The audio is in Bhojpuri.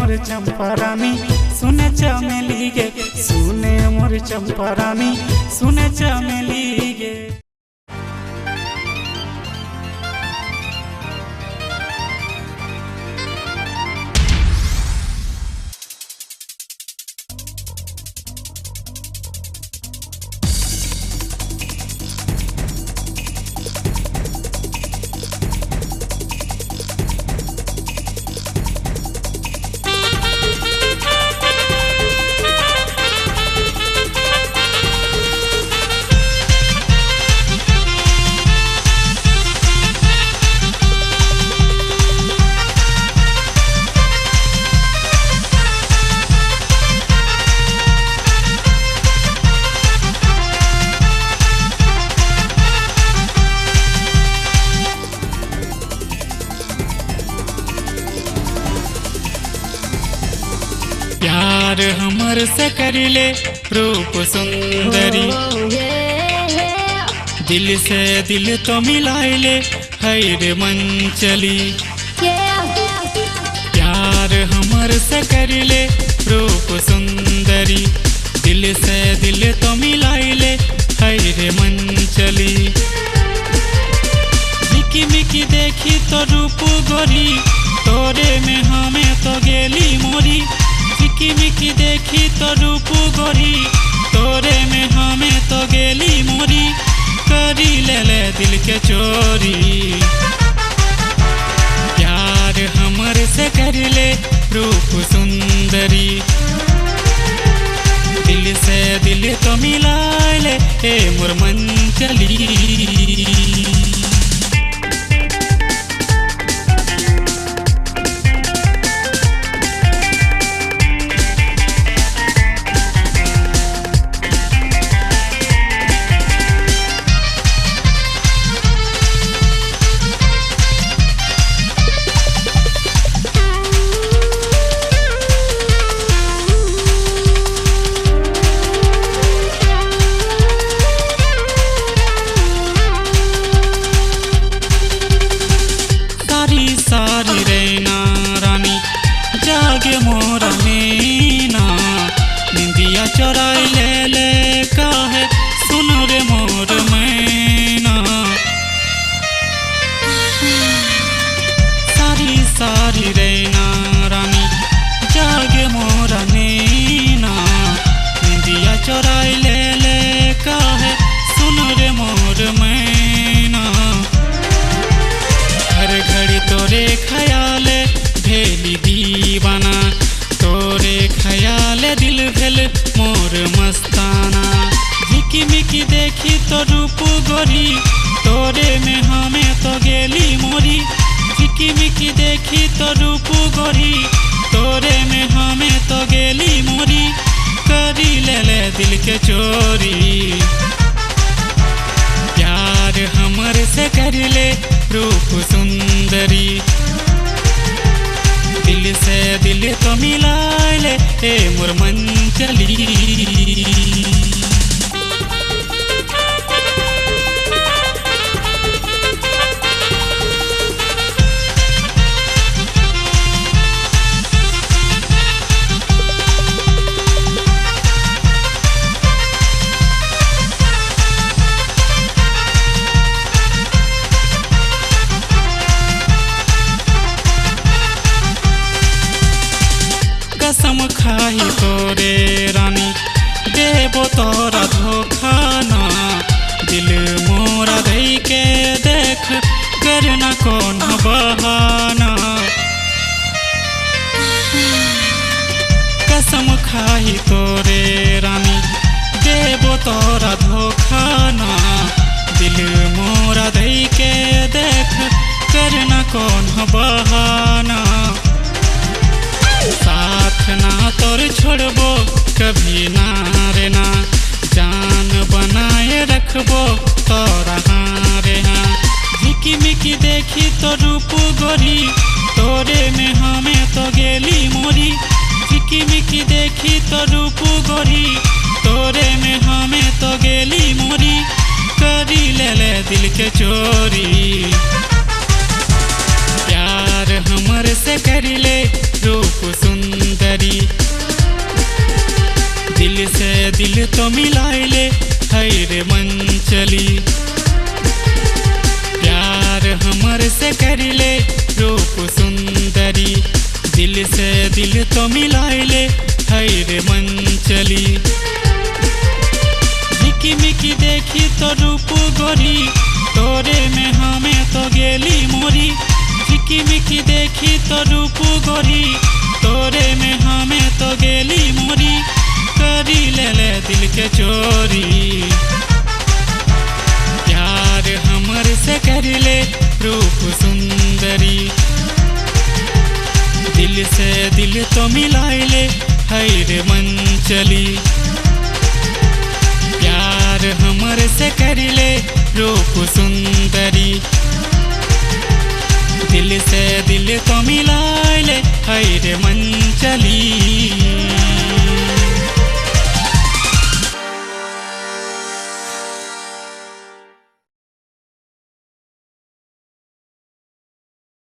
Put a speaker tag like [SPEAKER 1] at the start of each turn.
[SPEAKER 1] मोर चंपा रानी सुने चमेली गे, सुने मोर चंपा रानी सुने चमेली गे। प्यार हमर से करिले रूप सुंदरी, दिल से दिल तो मिलाइले हैर मन चली। प्यार हमर से करिले रूप सुंदरी, दिल से दिल तो मिलाइले हैर मन चली। मिकी मिकी देखी तो रूप गोरी, तोरे में हमें तो गेली मोरी। मिकी मिकी देखी तो रूप गोरी, तोरे में हमें तो गेली मोरी। करी ले ले दिल के चोरी, प्यार हमर से कर ले रूप सुंदरी, दिल से दिल तो मिला ले ए मोर मन चली। सारी रैना रानी जागे मोरा नैना, निंदिया चोराई ले ले काहे सुन रे मोर मैना। सारी सारी रैना रानी जागे मोरा नैना, निंदिया चोराई ले ले काहे सुन रे मोर मैना। हर घड़ी तोरे ख्याल भेली दीवाना, तोरे ख्याल दिल भेल मोर मस्ताना। झिकी मिकी देखी तो रूप गोरी, तोरे में हमें तो गेली मोरी। झिकी मिकी देखी तो रूप गोरी, तोरे में हमें तो गेली मोरी। करी ले ले दिल के चोरी, प्यार हमर से कर ले रूप सुंदरी, दिल से दिल तो मिला ले ए मोर मन चली। कसम खाही तोरे रानी देबो तोरा धोखा ना, दिल मोरा दई के देख करना कौन बहाना। कसम खाही तोरे रानी देबो तोरा धोखा ना, दिल मोरा दई के देख करना कौन बहाना। साथ ना तोर छोड़बो कभी ना रे ना, जान बनाए रखबो तोरा हाँ रे हाँ। झिकी मिकी देखी तो रूप गोरी, तोरे में हमें तो गेली मोरी। झिकी मिकी देखी तो रूप गोरी, तोरे में हमें तो गेली मोरी। करी ले ले दिल के चोरी, प्यार हमर से कर ले रूप सुंदर। तो मिलाइले है रे मन चली। प्यार हमर से करिले रूप सुंदरी, दिल से दिल तो मिलाइले है रे मन चली। झिकी मिकी देखी तो रूप गोरी, तोरे में हमें तो गेली मोरी। झिकी मिकी देखी तो रूप गोरी, तोरे में हमें तो गेली मोरी। करी ले ले दिल के चोरी, प्यार हमर से करिले रूप सुंदरी, दिल से दिल तो मिलाइले है रे मन चली। प्यार हमर से करिले रूप सुंदरी, दिल से दिल तो मिलाइले है रे मन चली।